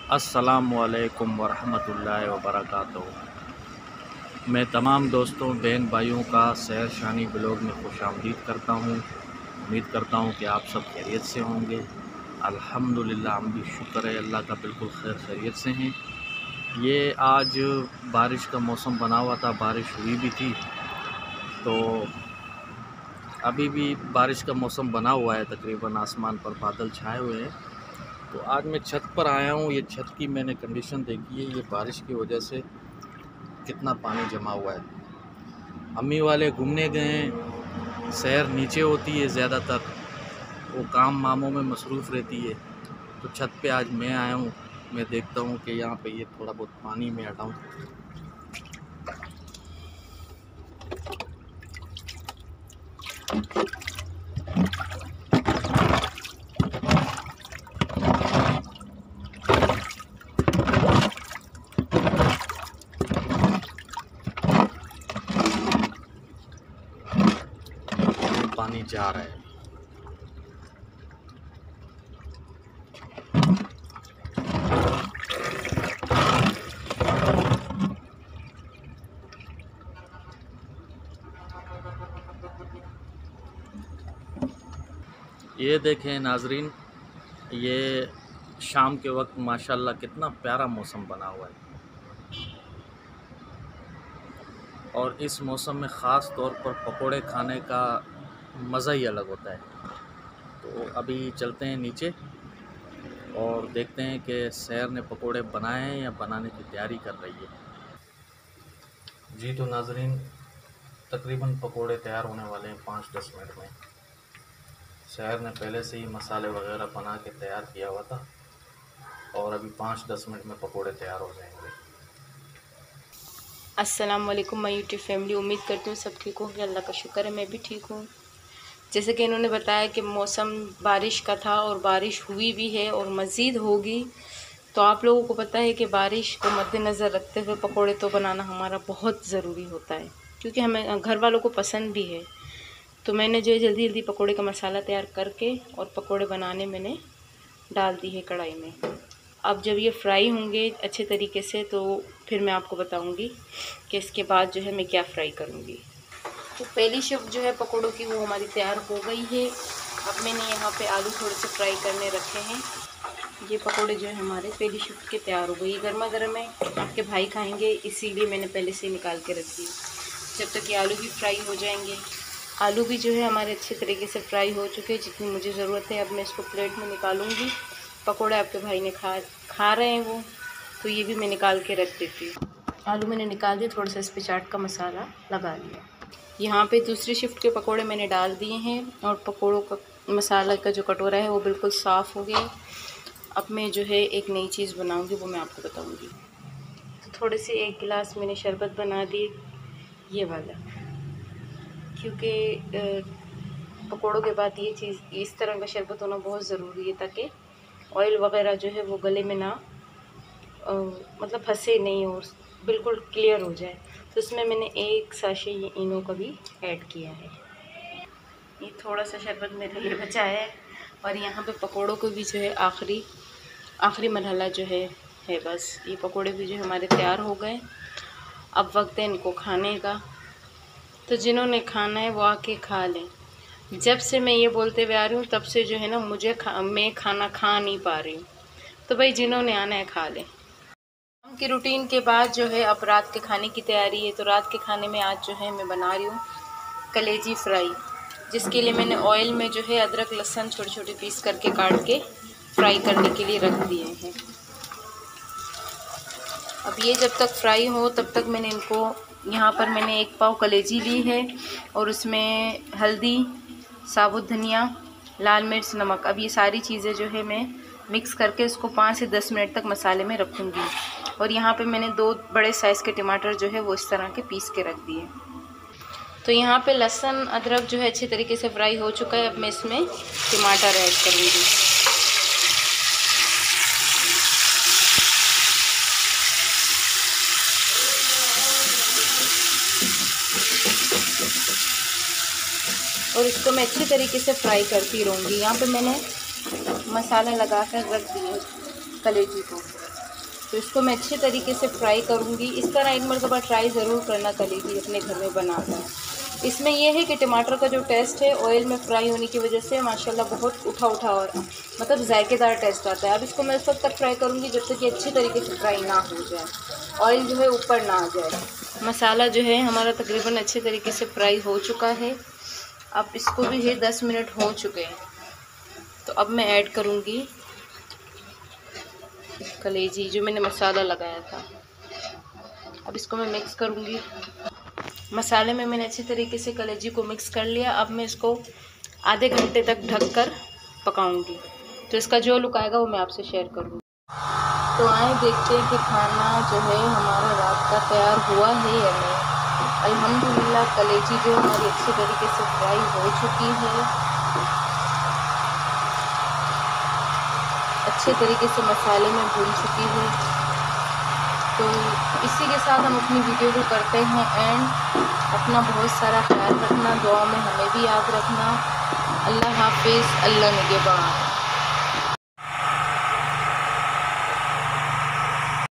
अस्सलामुअलैकुम वरहमतुल्लाहि वबरकातुहू। मैं तमाम दोस्तों बहन भाइयों का सैर शानी ब्लॉग में खुशामदीद करता हूँ। उम्मीद करता हूँ कि आप सब खैरियत से होंगे। अल्हम्दुलिल्लाह, हम भी शुक्र है अल्लाह का, बिल्कुल खैर खैरियत से हैं। ये आज बारिश का मौसम बना हुआ था, बारिश हुई भी थी, तो अभी भी बारिश का मौसम बना हुआ है। तकरीबन आसमान पर बादल छाए हुए हैं। तो आज मैं छत पर आया हूँ। ये छत की मैंने कंडीशन देखी है, ये बारिश की वजह से कितना पानी जमा हुआ है। अम्मी वाले घूमने गए हैं, शहर नीचे होती है ज़्यादातर, वो काम मामों में मसरूफ़ रहती है। तो छत पे आज मैं आया हूँ। मैं देखता हूँ कि यहाँ पे ये थोड़ा बहुत पानी में हटाऊँ। पानी जा रहा है। ये देखें नाजरीन, ये शाम के वक्त माशाल्लाह कितना प्यारा मौसम बना हुआ है। और इस मौसम में ख़ास तौर पर पकोड़े खाने का मज़ा ही अलग होता है। तो अभी चलते हैं नीचे और देखते हैं कि सैर ने पकोड़े बनाए हैं या बनाने की तैयारी कर रही है। जी तो नाजरीन, तकरीबन पकोड़े तैयार होने वाले हैं 5-10 मिनट में। सैर ने पहले से ही मसाले वगैरह बना के तैयार किया हुआ था और अभी 5-10 मिनट में पकोड़े तैयार हो जाएंगे। अस्सलाम वालेकुम माय यूट्यूब फैमिली। उम्मीद करती हूँ सब ठीक होंगे। अल्लाह का शुक्र है मैं भी ठीक हूँ। जैसे कि इन्होंने बताया कि मौसम बारिश का था और बारिश हुई भी है और मज़ीद होगी। तो आप लोगों को पता है कि बारिश को मद्देनज़र रखते हुए पकोड़े तो बनाना हमारा बहुत ज़रूरी होता है, क्योंकि हमें घर वालों को पसंद भी है। तो मैंने जो है जल्दी जल्दी पकोड़े का मसाला तैयार करके और पकोड़े बनाने मैंने डाल दी है कढ़ाई में। अब जब ये फ्राई होंगे अच्छे तरीके से तो फिर मैं आपको बताऊंगी कि इसके बाद जो है मैं क्या फ्राई करूंगी। तो पहली शिफ्ट जो है पकोड़ों की वो हमारी तैयार हो गई है। अब मैंने यहाँ पे आलू थोड़े से फ्राई करने रखे हैं। ये पकोड़े जो है हमारे पहली शिफ्ट के तैयार हो गई। गर्मा गर्म है, आपके भाई खाएंगे, इसीलिए मैंने पहले से निकाल के रख दी जब तक ये आलू भी फ्राई हो जाएंगे। आलू भी जो है हमारे अच्छे तरीके से फ्राई हो चुके हैं जितनी मुझे ज़रूरत है। अब मैं इसको प्लेट में निकालूंगी। पकोड़े आपके भाई ने खा रहे हैं वो, तो ये भी मैं निकाल के रख देती हूँ। आलू मैंने निकाल दिया, थोड़ा सा इस पर चाट का मसाला लगा लिया। यहाँ पे दूसरी शिफ्ट के पकोड़े मैंने डाल दिए हैं और पकोड़ों का मसाला का जो कटोरा है वो बिल्कुल साफ़ हो गया। अब मैं जो है एक नई चीज़ बनाऊँगी, वो मैं आपको बताऊँगी। तो थोड़े से 1 गिलास मैंने शरबत बना दिए, ये वाला, क्योंकि पकोड़ों के बाद ये चीज़ इस तरह का शरबत होना बहुत ज़रूरी है ताकि ऑयल वगैरह जो है वो गले में ना मतलब फंसे नहीं और बिल्कुल क्लियर हो जाए। तो इसमें मैंने 1 साशे ये इनो का भी ऐड किया है। ये थोड़ा सा शरबत मेरे लिए बचा है। और यहाँ पे पकोड़ों को भी जो है आखिरी मरहला जो है बस। ये पकोड़े भी जो हमारे तैयार हो गए। अब वक्त है इनको खाने का। तो जिन्होंने खाना है वो आके खा लें। जब से मैं ये बोलते हुए आ रही हूँ तब से जो है ना मैं खाना खा नहीं पा रही हूँ। तो भाई जिन्होंने आना है खा लें। शाम की रूटीन के बाद जो है अब रात के खाने की तैयारी है। तो रात के खाने में आज जो है मैं बना रही हूँ कलेजी फ्राई, जिसके लिए मैंने ऑयल में जो है अदरक लहसुन छोटे छोटे पीस करके काट के फ्राई करने के लिए रख दिए हैं। अब ये जब तक फ्राई हो तब तक मैंने इनको, यहाँ पर मैंने 1 पाव कलेजी ली है और उसमें हल्दी, साबुत धनिया, लाल मिर्च, नमक, अब ये सारी चीज़ें जो है मैं मिक्स करके इसको 5 से 10 मिनट तक मसाले में रखूँगी। और यहाँ पे मैंने 2 बड़े साइज़ के टमाटर जो है वो इस तरह के पीस के रख दिए। तो यहाँ पे लहसुन अदरक जो है अच्छे तरीके से फ्राई हो चुका है। अब मैं इसमें टमाटर ऐड करूँगी। और इसको मैं अच्छे तरीके से फ्राई करती रहूँगी। यहाँ पे मैंने मसाला लगा कर रख दिया कलेजी को। तो इसको मैं अच्छे तरीके से फ्राई करूँगी। इस तरह एक मरतबा ट्राई ज़रूर करना कलेजी अपने घर में बनाकर। इसमें यह है कि टमाटर का जो टेस्ट है ऑयल में फ्राई होने की वजह से माशाल्लाह बहुत उठा और मतलब जायकेदार टेस्ट आता है। अब इसको मैं उस वक्त तक फ्राई करूँगी जब तक कि अच्छी तरीके से फ्राई ना हो जाए, ऑयल जो है ऊपर ना आ जाए। मसाला जो है हमारा तकरीबन अच्छे तरीके से फ्राई हो चुका है। अब इसको भी है 10 मिनट हो चुके हैं, तो अब मैं ऐड करूँगी कलेजी जो मैंने मसाला लगाया था। अब इसको मैं मिक्स करूँगी। मसाले में मैंने अच्छे तरीके से कलेजी को मिक्स कर लिया। अब मैं इसको आधे घंटे तक ढककर पकाऊंगी, तो इसका जो लुक आएगा वो मैं आपसे शेयर करूँगी। तो आए देखते हैं कि खाना जो है हमारा रात का तैयार हुआ है या नहीं। अल्हम्दुलिल्लाह कलेजी जो हमारी अच्छे तरीके से फ्राई हो चुकी है, अच्छे तरीके से मसाले में भून चुकी है। तो इसी के साथ हम अपनी वीडियो को करते हैं एंड। अपना बहुत सारा ख्याल रखना, दुआ में हमें भी याद रखना। अल्लाह हाफिज़, अल्लाह निगहबान।